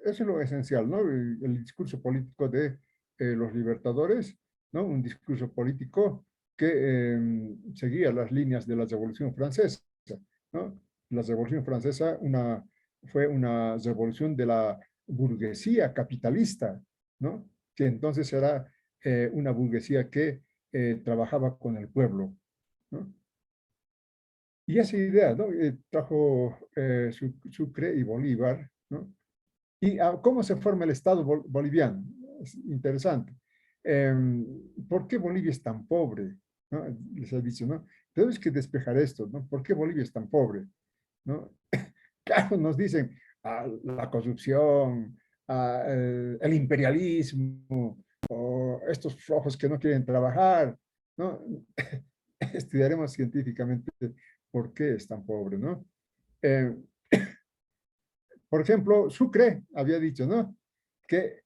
es lo esencial, ¿no? El discurso político de los libertadores, ¿no? Un discurso político que seguía las líneas de la Revolución Francesa, ¿no? La Revolución Francesa fue una revolución de la burguesía capitalista, ¿no? Que entonces era una burguesía que trabajaba con el pueblo, ¿no? Y esa idea, ¿no? Trajo Sucre y Bolívar, ¿no? ¿Y cómo se forma el Estado boliviano? Es interesante. ¿Por qué Bolivia es tan pobre? ¿No? Les he dicho, ¿no? Tenemos que despejar esto, ¿no? ¿Por qué Bolivia es tan pobre? ¿No? Claro, nos dicen la corrupción, el imperialismo, o estos flojos que no quieren trabajar, ¿no? Estudiaremos científicamente por qué es tan pobre, ¿no? Por ejemplo, Sucre había dicho, ¿no? Que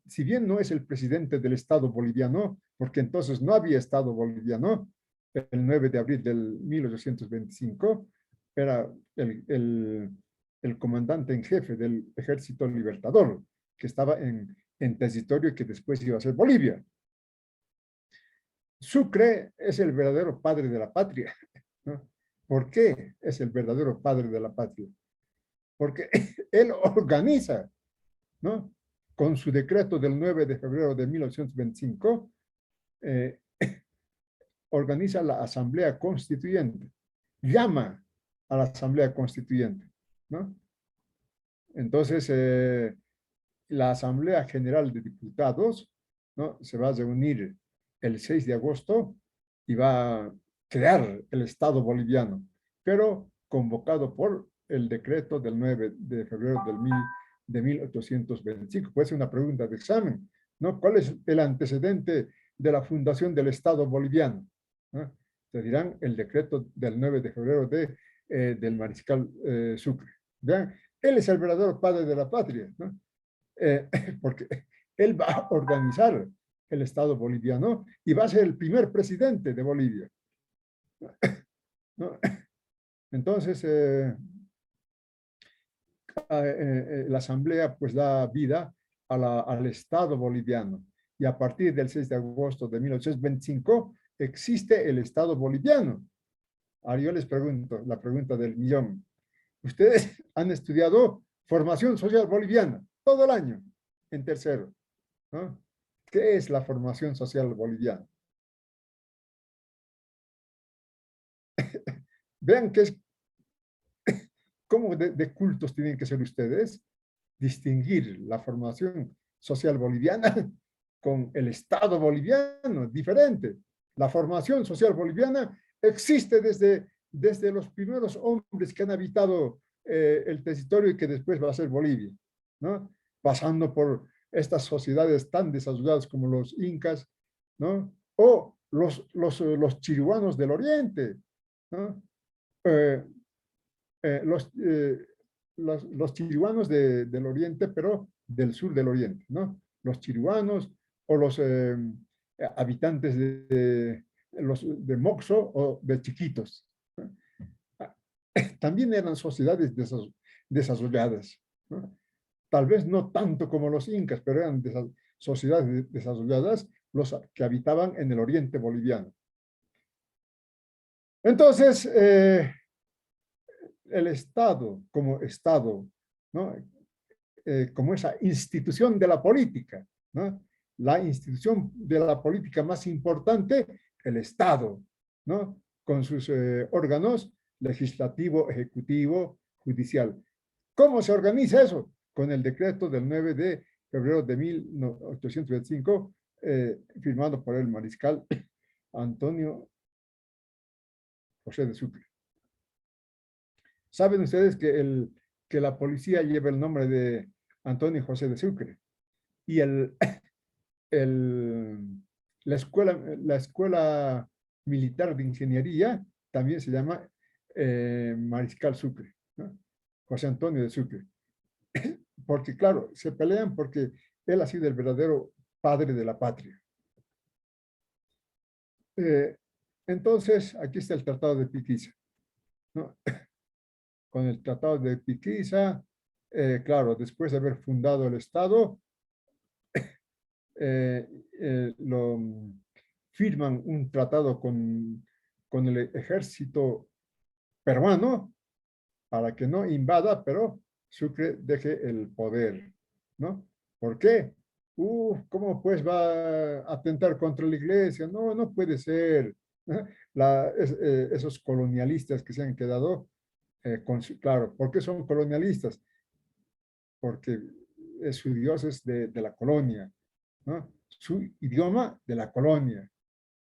si bien no es el presidente del Estado boliviano, porque entonces no había Estado boliviano, el 9 de abril del 1825, era el comandante en jefe del Ejército Libertador, que estaba en territorio que después iba a ser Bolivia. Sucre es el verdadero padre de la patria, ¿no? ¿Por qué es el verdadero padre de la patria? Porque él organiza, ¿no? Con su decreto del 9 de febrero de 1825, organiza la Asamblea Constituyente, llama a la Asamblea Constituyente, ¿no? Entonces, la Asamblea General de Diputados, ¿no? Se va a reunir el 6 de agosto y va a crear el Estado boliviano, pero convocado por el decreto del 9 de febrero de 1825. Puede ser una pregunta de examen, ¿no? ¿Cuál es el antecedente de la fundación del Estado boliviano? ¿No? Te dirán el decreto del 9 de febrero del mariscal Sucre. ¿Vean? Él es el verdadero padre de la patria, ¿no? Porque él va a organizar el Estado boliviano y va a ser el primer presidente de Bolivia, ¿no? Entonces, la Asamblea pues da vida al Estado boliviano y a partir del 6 de agosto de 1825 existe el Estado boliviano. Ahora yo les pregunto, la pregunta del millón. Ustedes han estudiado formación social boliviana todo el año en tercero, ¿no? ¿Qué es la formación social boliviana? Vean que es, cómo de cultos tienen que ser ustedes, distinguir la formación social boliviana con el Estado boliviano, diferente. La formación social boliviana existe desde los primeros hombres que han habitado el territorio y que después va a ser Bolivia, ¿no? Pasando por estas sociedades tan desarrolladas como los incas, ¿no? O los chirihuanos del oriente, ¿no? Eh, los chirihuanos del oriente, pero del sur del oriente, ¿no? Los chirihuanos o los habitantes de Moxo o de Chiquitos, ¿no? También eran sociedades desarrolladas, ¿no? Tal vez no tanto como los incas, pero eran sociedades desarrolladas los que habitaban en el oriente boliviano. Entonces, el Estado, ¿no? Como esa institución de la política, ¿no? La institución de la política más importante, el Estado, ¿no? Con sus órganos legislativo, ejecutivo, judicial. ¿Cómo se organiza eso? Con el decreto del 9 de febrero de 1825, firmado por el mariscal Antonio José de Sucre. ¿Saben ustedes que la policía lleva el nombre de Antonio José de Sucre? Y la escuela militar de ingeniería también se llama Mariscal Sucre, ¿no? José Antonio de Sucre. Porque, claro, se pelean porque él ha sido el verdadero padre de la patria. Entonces, aquí está el Tratado de Piquiza, ¿no? Con el Tratado de Piquiza, claro, después de haber fundado el Estado, firman un tratado con el ejército peruano para que no invada, pero Sucre deje el poder, ¿no? ¿Por qué? ¿Cómo pues va a atentar contra la iglesia? No, no puede ser. Esos colonialistas que se han quedado, claro, ¿por qué son colonialistas? Porque su Dios es de la colonia, ¿no? Su idioma de la colonia,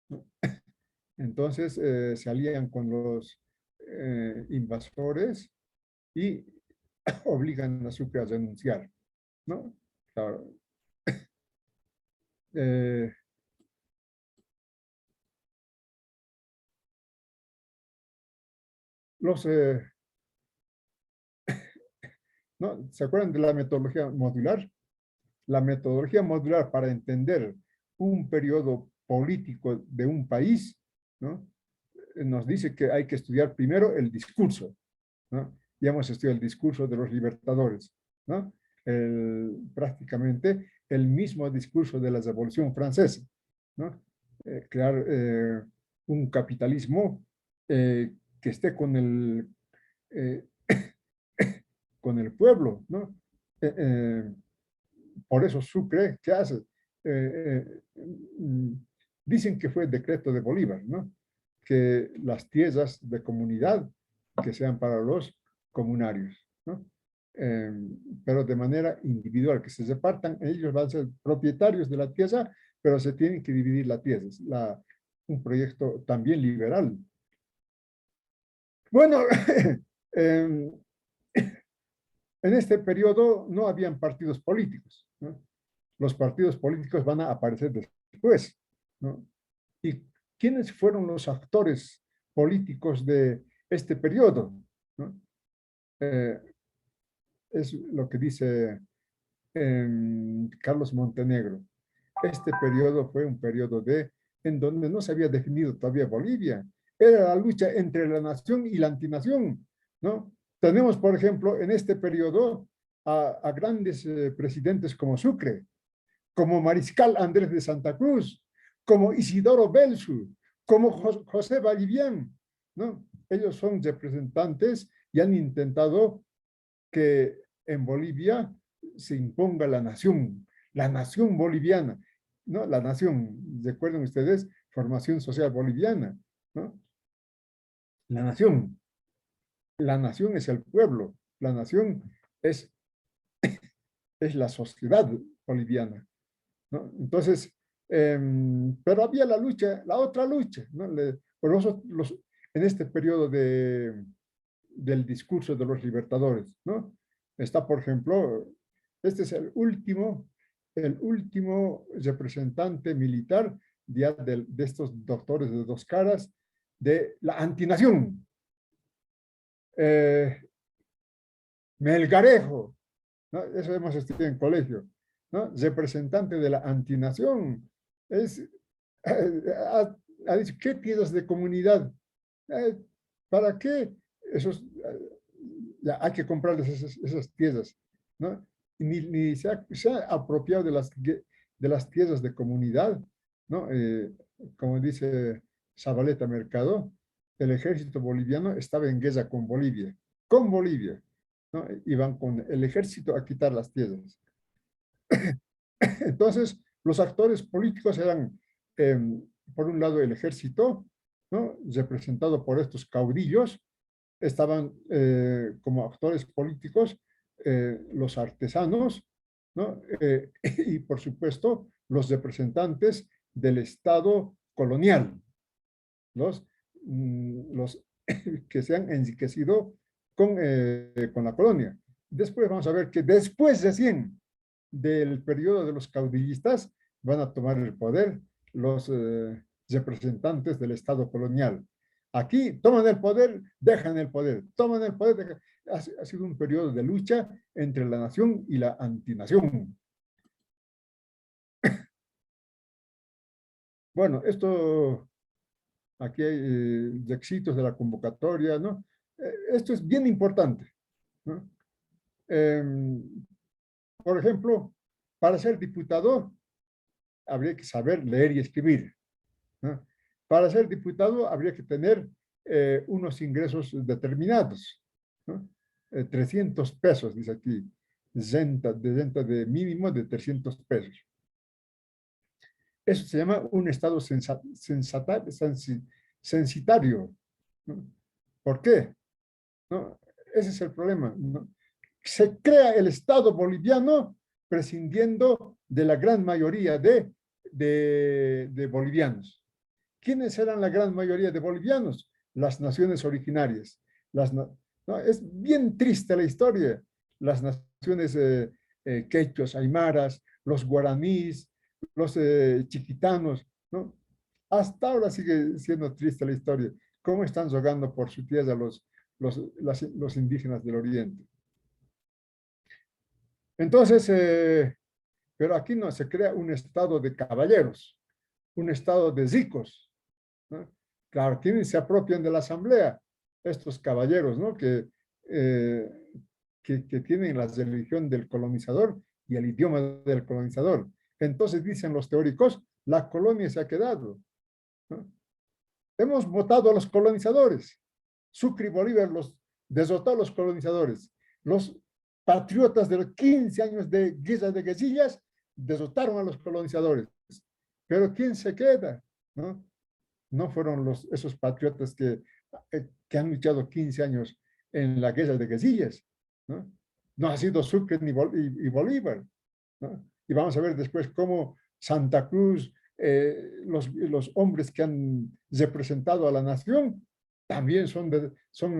¿no? Entonces se alían con los invasores y obligan a Sucre a renunciar, ¿no? Claro. Eh, los, ¿no? ¿Se acuerdan de la metodología modular? La metodología modular para entender un periodo político de un país, ¿no? Nos dice que hay que estudiar primero el discurso, ¿no? Ya hemos estudiado el discurso de los libertadores, ¿no? Prácticamente el mismo discurso de la Revolución Francesa, ¿no? Crear un capitalismo que esté eh, con el pueblo, ¿no? Por eso Sucre, ¿qué hace? Dicen que fue el decreto de Bolívar, ¿no? Que las tierras de comunidad que sean para los comunarios, ¿no? Pero de manera individual, que se repartan, ellos van a ser propietarios de la tierra, pero se tienen que dividir la tierra. Es un proyecto también liberal. Bueno, en este periodo no habían partidos políticos, ¿no? los partidos políticos van a aparecer después, ¿no? ¿Y quiénes fueron los actores políticos de este periodo, ¿no? Es lo que dice Carlos Montenegro. Este periodo fue un periodo en donde no se había definido todavía Bolivia. Era la lucha entre la nación y la antinación, ¿no? Tenemos, por ejemplo, en este periodo a grandes presidentes como Sucre, como Mariscal Andrés de Santa Cruz, como Isidoro Belzu, como José Vallivian, ¿no? Ellos son representantes y han intentado que en Bolivia se imponga la nación boliviana, ¿no? La nación, recuerden ustedes, formación social boliviana, ¿no? La nación es el pueblo, la nación es la sociedad boliviana, ¿no? Entonces, pero había la otra lucha, ¿no? Por eso en este periodo del discurso de los libertadores, ¿no? Está, por ejemplo, este es el último representante militar de estos doctores de dos caras de la antinación. Melgarejo, ¿no? Eso hemos estudiado en colegio, ¿no? Representante de la antinación. Ha dicho, ¿qué tierras de comunidad? ¿Para qué? Ya hay que comprarles esas tierras, ¿no? Ni se ha apropiado de las tierras de comunidad, ¿no? Como dice Zabaleta Mercado, el ejército boliviano estaba en guerra con Bolivia, ¿no? Iban con el ejército a quitar las tierras. Entonces, los actores políticos eran, por un lado, el ejército, ¿no? Representado por estos caudillos. Estaban como actores políticos los artesanos, ¿no? Y por supuesto los representantes del Estado colonial, los que se han enriquecido con la colonia. Después vamos a ver que después recién del periodo de los caudillistas van a tomar el poder los representantes del Estado colonial. Aquí toman el poder, dejan el poder, toman el poder, dejan. Ha sido un periodo de lucha entre la nación y la antinación. Bueno, aquí hay requisitos de la convocatoria, ¿no? Esto es bien importante, ¿no? Por ejemplo, para ser diputado habría que saber leer y escribir, ¿no? Para ser diputado habría que tener unos ingresos determinados, ¿no? 300 pesos, dice aquí, renta de mínimo de 300 pesos. Eso se llama un estado censitario, ¿no? ¿Por qué? ¿No? Ese es el problema, ¿no? Se crea el Estado boliviano prescindiendo de la gran mayoría de bolivianos. ¿Quiénes eran la gran mayoría de bolivianos? Las naciones originarias. ¿No? Es bien triste la historia. Las naciones quechuas, aymaras, los guaraníes, los chiquitanos, ¿no? Hasta ahora sigue siendo triste la historia. ¿Cómo están jugando por su tierra los indígenas del oriente? Entonces, pero aquí no se crea un estado de caballeros, un estado de ricos, ¿no? Claro, ¿quiénes se apropian de la asamblea? Estos caballeros, ¿no? Que tienen la religión del colonizador y el idioma del colonizador. Entonces, dicen los teóricos, la colonia se ha quedado, ¿no? Hemos votado a los colonizadores. Sucre y Bolívar derrotó a los colonizadores. Los patriotas de los 15 años de guerra de guerrillas derrotaron a los colonizadores. Pero ¿quién se queda? ¿No? No fueron esos patriotas que han luchado 15 años en la guerra de guerrillas, ¿no? No ha sido Sucre y Bolívar, ¿no? Y vamos a ver después cómo Santa Cruz, los hombres que han representado a la nación, también son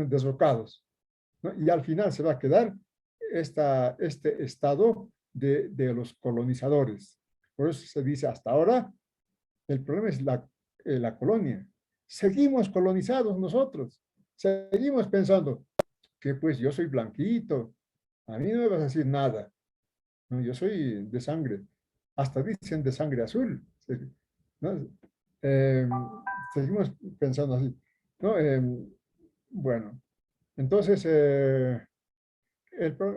derrocados, ¿no? Y al final se va a quedar este estado de los colonizadores. Por eso se dice hasta ahora, el problema es la colonia. Seguimos colonizados nosotros. Seguimos pensando que pues yo soy blanquito, a mí no me vas a decir nada. No, yo soy de sangre, hasta dicen de sangre azul. ¿No? Eh, Seguimos pensando así. ¿No? Bueno, entonces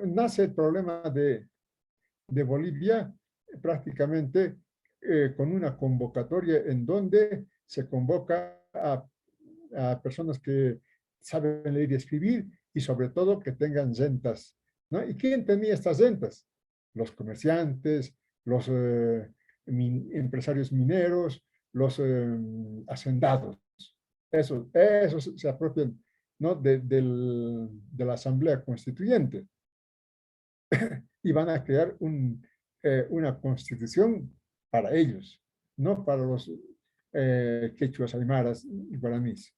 nace el problema de Bolivia prácticamente con una convocatoria en donde se convoca a personas que saben leer y escribir y sobre todo que tengan rentas, ¿no? ¿Y quién tenía estas rentas? Los comerciantes, los empresarios mineros, los hacendados. Esos se apropian, ¿no? de la Asamblea Constituyente y van a crear una constitución para ellos, no para los quechuas, aymaras y guaraníes.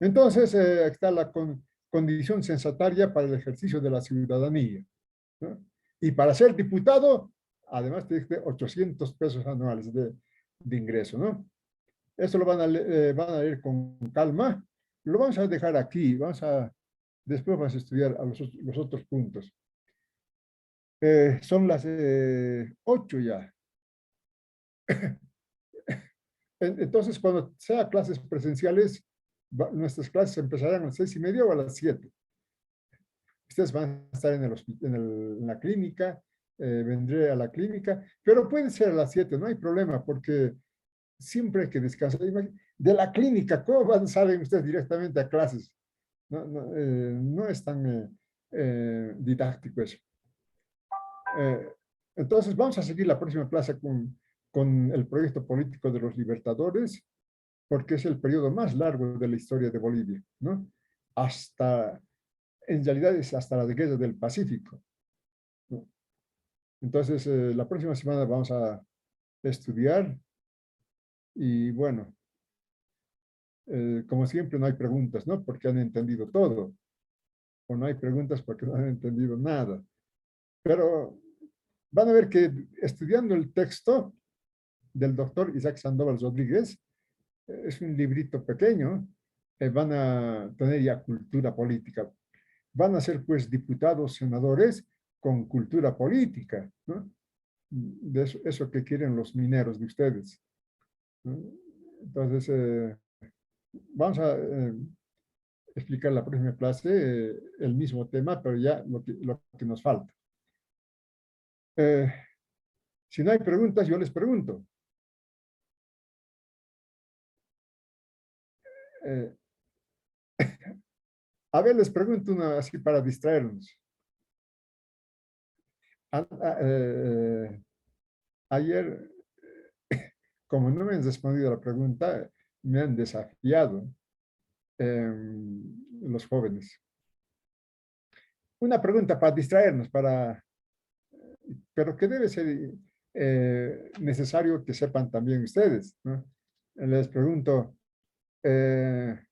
Entonces, está la condición censataria para el ejercicio de la ciudadanía, ¿no? Y para ser diputado, además tiene 800 pesos anuales de ingreso, ¿no? Esto lo van a leer con calma. Lo vamos a dejar aquí. Después vamos a estudiar los otros puntos. Son las 8 ya. Entonces, cuando sea clases presenciales, nuestras clases empezarán a las 6:30 o a las 7. Ustedes van a estar en la clínica, vendré a la clínica, pero puede ser a las 7, no hay problema, porque siempre hay que descansar. De la clínica, ¿cómo salen ustedes directamente a clases? No es tan didáctico eso. Entonces, vamos a seguir la próxima clase con el proyecto político de los libertadores, porque es el periodo más largo de la historia de Bolivia, ¿no? En realidad es hasta la guerra del Pacífico, ¿no? Entonces, la próxima semana vamos a estudiar y bueno, como siempre no hay preguntas, ¿no? Porque han entendido todo. O no hay preguntas porque no han entendido nada. Pero van a ver que estudiando el texto del doctor Isaac Sandoval Rodríguez, es un librito pequeño, van a tener ya cultura política. Van a ser pues diputados, senadores con cultura política, ¿no? De eso que quieren los mineros de ustedes, ¿no? Entonces, vamos a explicar la próxima clase el mismo tema, pero ya lo que nos falta. Si no hay preguntas, yo les pregunto. A ver, les pregunto una así para distraernos. Ayer, como no me han respondido a la pregunta, me han desafiado los jóvenes. Una pregunta para distraernos, pero que debe ser necesario que sepan también ustedes, ¿no? Les pregunto, ¿quién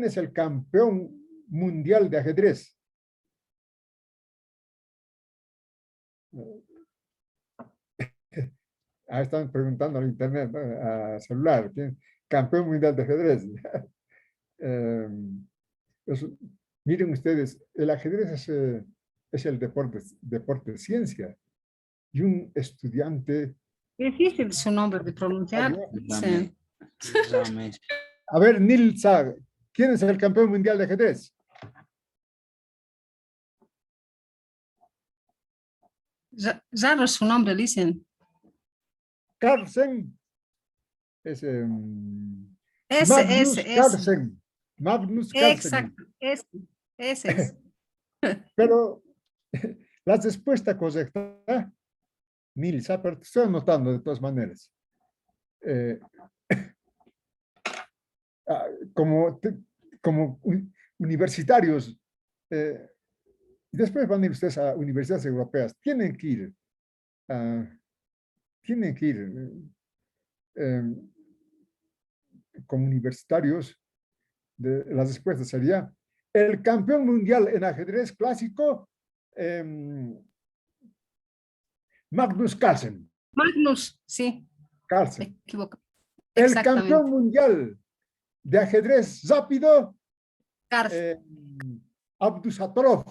es el campeón mundial de ajedrez? Están preguntando al internet, ¿no? A celular, ¿quién? Campeón mundial de ajedrez. Miren ustedes, el ajedrez es el deporte de ciencia. Y un estudiante... Difícil su nombre de pronunciar. Sí. A ver, Nilsa, ¿quién es el campeón mundial de ajedrez? Raro su nombre, dicen. Carlsen. Magnus Carlsen. Magnus Carlsen. Exacto, ese es. Pero la respuesta correcta, Nilsa, pero te estoy anotando de todas maneras. Como universitarios, después van a ir ustedes a universidades europeas, tienen que ir como universitarios. La respuesta sería el campeón mundial en ajedrez clásico Magnus Carlsen. Magnus, sí, me Carlsen. equivoco. El Exactamente. campeón mundial de ajedrez rápido, Carl. Abdusattorov.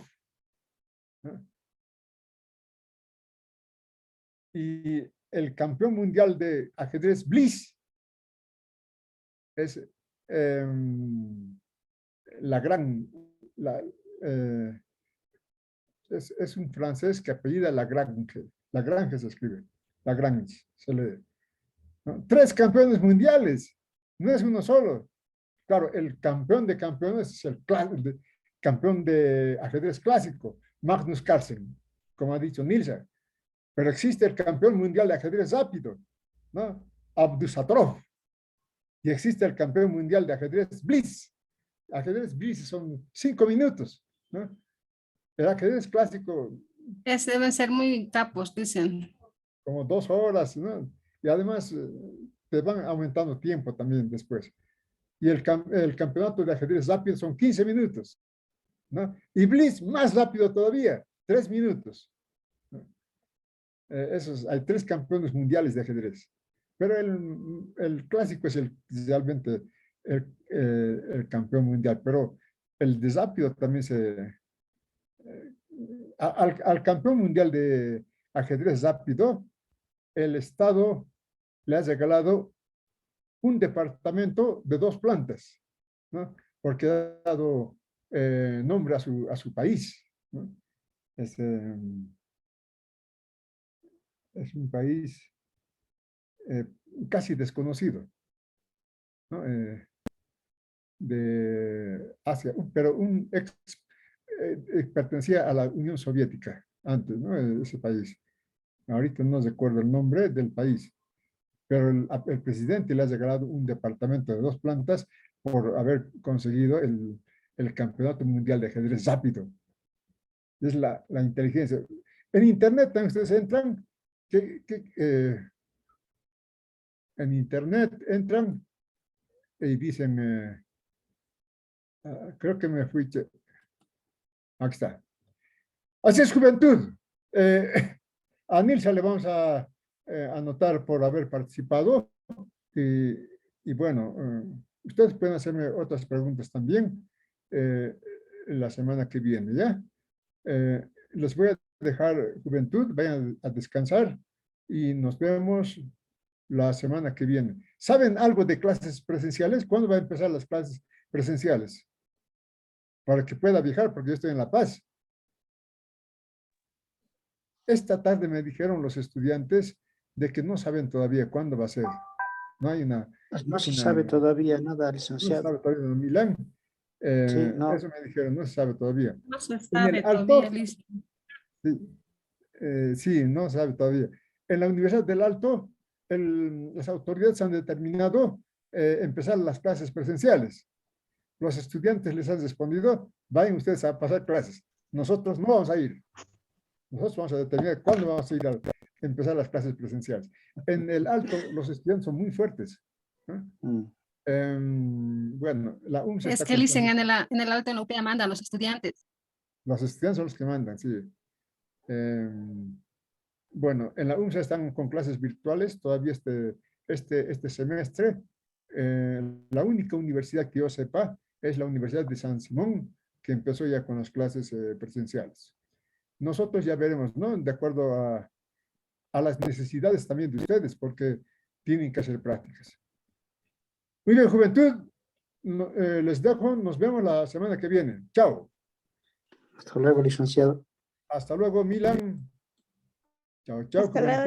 Y el campeón mundial de ajedrez Bliss es es un francés que apellida Lagrange. Lagrange se escribe. Lagrange se lee. ¿No? 3 campeones mundiales. No es uno solo. Claro, el campeón de campeones es el campeón de ajedrez clásico, Magnus Carlsen, como ha dicho Nilsa. Pero existe el campeón mundial de ajedrez rápido, ¿no? Abdusattorov. Y existe el campeón mundial de ajedrez Bliss. Ajedrez Bliss son 5 minutos, ¿no? El ajedrez clásico, Deben ser muy capos, dicen. como 2 horas, ¿no? Y además te van aumentando tiempo también después. Y el campeonato de ajedrez rápido son 15 minutos, ¿no? Y Bliss más rápido todavía, 3 minutos. ¿No? Hay 3 campeones mundiales de ajedrez. Pero el clásico es realmente el campeón mundial. Pero el de rápido también al campeón mundial de ajedrez rápido, el Estado le ha regalado un departamento de 2 plantas, ¿no? Porque ha dado nombre a su país, ¿no? Es un país casi desconocido, ¿no? De Asia, pero pertenecía a la Unión Soviética antes, ¿no? Ese país. Ahorita no recuerdo el nombre del país, pero el presidente le ha regalado un departamento de 2 plantas por haber conseguido el campeonato mundial de ajedrez rápido. Es la inteligencia. En internet también ustedes entran, en internet entran y dicen, creo que me fui, aquí está. Así es, juventud. A Nilsa le vamos a anotar por haber participado y bueno, ustedes pueden hacerme otras preguntas también la semana que viene, ¿ya? Les voy a dejar, juventud, vayan a descansar y nos vemos la semana que viene. ¿Saben algo de clases presenciales? ¿Cuándo van a empezar las clases presenciales? Para que pueda viajar, porque yo estoy en La Paz. Esta tarde me dijeron los estudiantes de que no saben todavía cuándo va a ser. No hay No se sabe todavía nada, no se licenciado. sabe todavía en Milán. Sí, no. Eso me dijeron, no se sabe todavía. No se En sabe el Alto, todavía, listo. sí, no se sabe todavía. En la Universidad del Alto, las autoridades han determinado empezar las clases presenciales. Los estudiantes les han respondido, vayan ustedes a pasar clases. Nosotros no vamos a ir. Nosotros vamos a determinar cuándo vamos a ir a empezar las clases presenciales. En el Alto, los estudiantes son muy fuertes, ¿no? Bueno, la UMSA Es que dicen en el alto en la UPA mandan los estudiantes. los estudiantes son los que mandan, sí. Bueno, en la UMSA están con clases virtuales todavía este semestre. La única universidad que yo sepa es la Universidad de San Simón, que empezó ya con las clases presenciales. Nosotros ya veremos, ¿no? De acuerdo a las necesidades también de ustedes, porque tienen que hacer prácticas. Muy bien, juventud. Les dejo, nos vemos la semana que viene. Chao. Hasta luego, licenciado. Hasta luego, Milan. Chao, chao. Hasta luego.